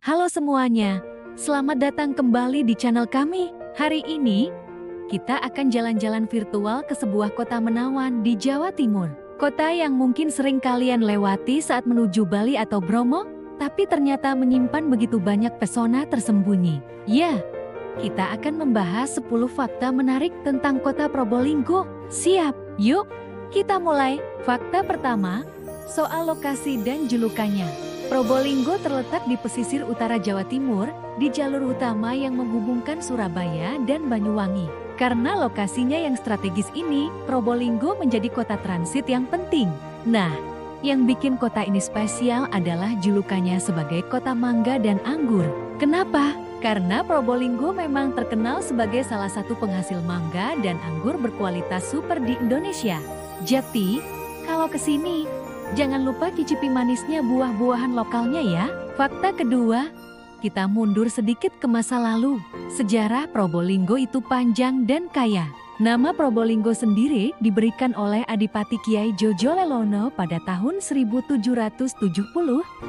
Halo semuanya, selamat datang kembali di channel kami. Hari ini, kita akan jalan-jalan virtual ke sebuah kota menawan di Jawa Timur. Kota yang mungkin sering kalian lewati saat menuju Bali atau Bromo, tapi ternyata menyimpan begitu banyak pesona tersembunyi. Ya, kita akan membahas 10 fakta menarik tentang kota Probolinggo. Siap, yuk kita mulai. Fakta pertama, soal lokasi dan julukannya. Probolinggo terletak di pesisir utara Jawa Timur, di jalur utama yang menghubungkan Surabaya dan Banyuwangi. Karena lokasinya yang strategis ini, Probolinggo menjadi kota transit yang penting. Nah, yang bikin kota ini spesial adalah julukannya sebagai kota mangga dan anggur. Kenapa? Karena Probolinggo memang terkenal sebagai salah satu penghasil mangga dan anggur berkualitas super di Indonesia. Jadi, kalau kesini, jangan lupa cicipi manisnya buah-buahan lokalnya ya. Fakta kedua, kita mundur sedikit ke masa lalu. Sejarah Probolinggo itu panjang dan kaya. Nama Probolinggo sendiri diberikan oleh Adipati Kiai Jojo Lelono pada tahun 1770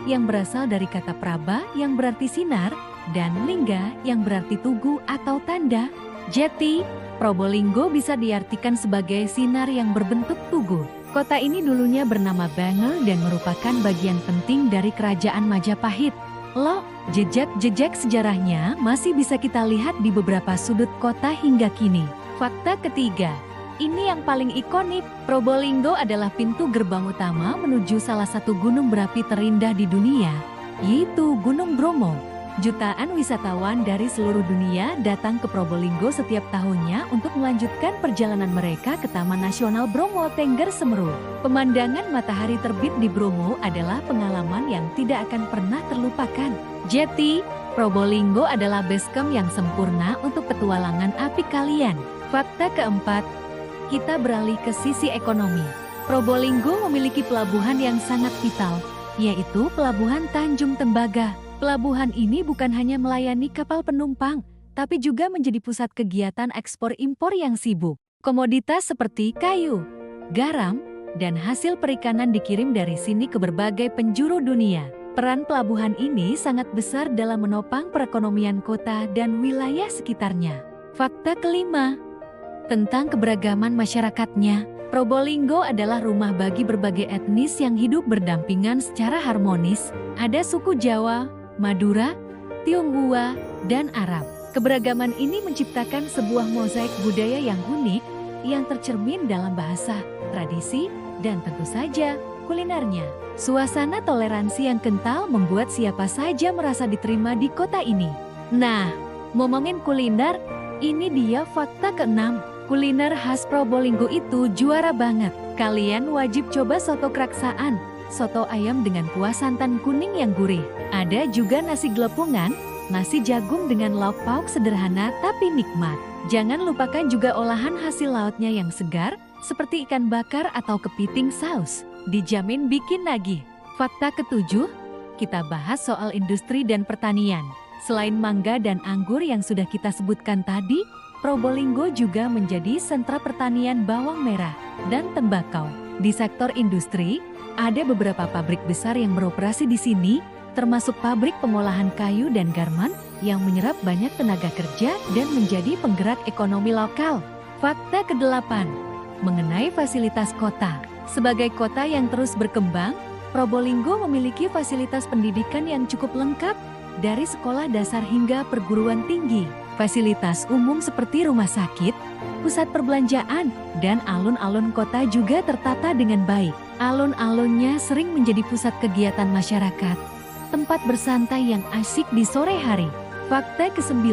yang berasal dari kata Praba yang berarti sinar dan Lingga yang berarti tugu atau tanda. Jadi, Probolinggo bisa diartikan sebagai sinar yang berbentuk tugu. Kota ini dulunya bernama Bangil dan merupakan bagian penting dari kerajaan Majapahit. Loh, jejak-jejak sejarahnya masih bisa kita lihat di beberapa sudut kota hingga kini. Fakta ketiga, ini yang paling ikonik. Probolinggo adalah pintu gerbang utama menuju salah satu gunung berapi terindah di dunia, yaitu Gunung Bromo. Jutaan wisatawan dari seluruh dunia datang ke Probolinggo setiap tahunnya untuk melanjutkan perjalanan mereka ke Taman Nasional Bromo Tengger Semeru. Pemandangan matahari terbit di Bromo adalah pengalaman yang tidak akan pernah terlupakan. Jadi, Probolinggo adalah base camp yang sempurna untuk petualangan apik kalian. Fakta keempat, kita beralih ke sisi ekonomi. Probolinggo memiliki pelabuhan yang sangat vital, yaitu Pelabuhan Tanjung Tembaga. Pelabuhan ini bukan hanya melayani kapal penumpang, tapi juga menjadi pusat kegiatan ekspor-impor yang sibuk. Komoditas seperti kayu, garam, dan hasil perikanan dikirim dari sini ke berbagai penjuru dunia. Peran pelabuhan ini sangat besar dalam menopang perekonomian kota dan wilayah sekitarnya. Fakta kelima, tentang keberagaman masyarakatnya. Probolinggo adalah rumah bagi berbagai etnis yang hidup berdampingan secara harmonis. Ada suku Jawa, Madura, Tionghoa, dan Arab. Keberagaman ini menciptakan sebuah mozaik budaya yang unik yang tercermin dalam bahasa, tradisi, dan tentu saja kulinernya. Suasana toleransi yang kental membuat siapa saja merasa diterima di kota ini. Nah, ngomongin kuliner, ini dia fakta keenam. Kuliner khas Probolinggo itu juara banget. Kalian wajib coba soto keraksaan. Soto ayam dengan kuah santan kuning yang gurih. Ada juga nasi gelepungan, nasi jagung dengan lauk pauk sederhana tapi nikmat. Jangan lupakan juga olahan hasil lautnya yang segar, seperti ikan bakar atau kepiting saus. Dijamin bikin nagih. Fakta ketujuh, kita bahas soal industri dan pertanian. Selain mangga dan anggur yang sudah kita sebutkan tadi, Probolinggo juga menjadi sentra pertanian bawang merah dan tembakau. Di sektor industri, ada beberapa pabrik besar yang beroperasi di sini, termasuk pabrik pengolahan kayu dan garmen yang menyerap banyak tenaga kerja dan menjadi penggerak ekonomi lokal. Fakta ke-8, mengenai fasilitas kota. Sebagai kota yang terus berkembang, Probolinggo memiliki fasilitas pendidikan yang cukup lengkap, dari sekolah dasar hingga perguruan tinggi. Fasilitas umum seperti rumah sakit, pusat perbelanjaan, dan alun-alun kota juga tertata dengan baik. Alun-alunnya sering menjadi pusat kegiatan masyarakat, tempat bersantai yang asyik di sore hari. Fakta ke-9,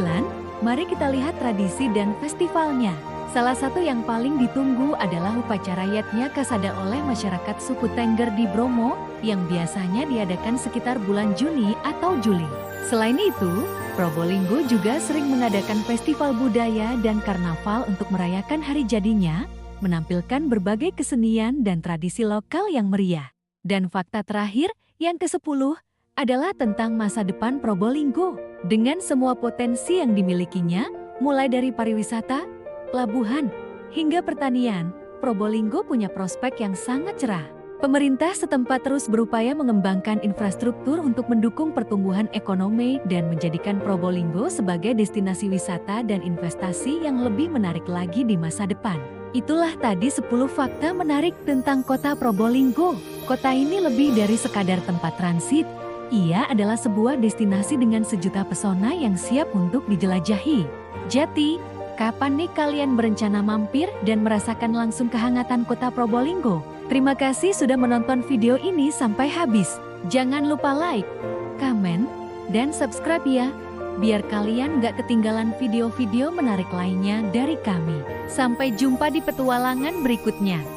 mari kita lihat tradisi dan festivalnya. Salah satu yang paling ditunggu adalah upacara Yatnya Kasada oleh masyarakat suku Tengger di Bromo, yang biasanya diadakan sekitar bulan Juni atau Juli. Selain itu, Probolinggo juga sering mengadakan festival budaya dan karnaval untuk merayakan hari jadinya, menampilkan berbagai kesenian dan tradisi lokal yang meriah. Dan fakta terakhir, yang ke-10, adalah tentang masa depan Probolinggo. Dengan semua potensi yang dimilikinya, mulai dari pariwisata, pelabuhan, hingga pertanian, Probolinggo punya prospek yang sangat cerah. Pemerintah setempat terus berupaya mengembangkan infrastruktur untuk mendukung pertumbuhan ekonomi dan menjadikan Probolinggo sebagai destinasi wisata dan investasi yang lebih menarik lagi di masa depan. Itulah tadi 10 fakta menarik tentang kota Probolinggo. Kota ini lebih dari sekadar tempat transit. Ia adalah sebuah destinasi dengan sejuta pesona yang siap untuk dijelajahi. Jadi, kapan nih kalian berencana mampir dan merasakan langsung kehangatan kota Probolinggo? Terima kasih sudah menonton video ini sampai habis. Jangan lupa like, komen, dan subscribe ya, biar kalian gak ketinggalan video-video menarik lainnya dari kami. Sampai jumpa di petualangan berikutnya.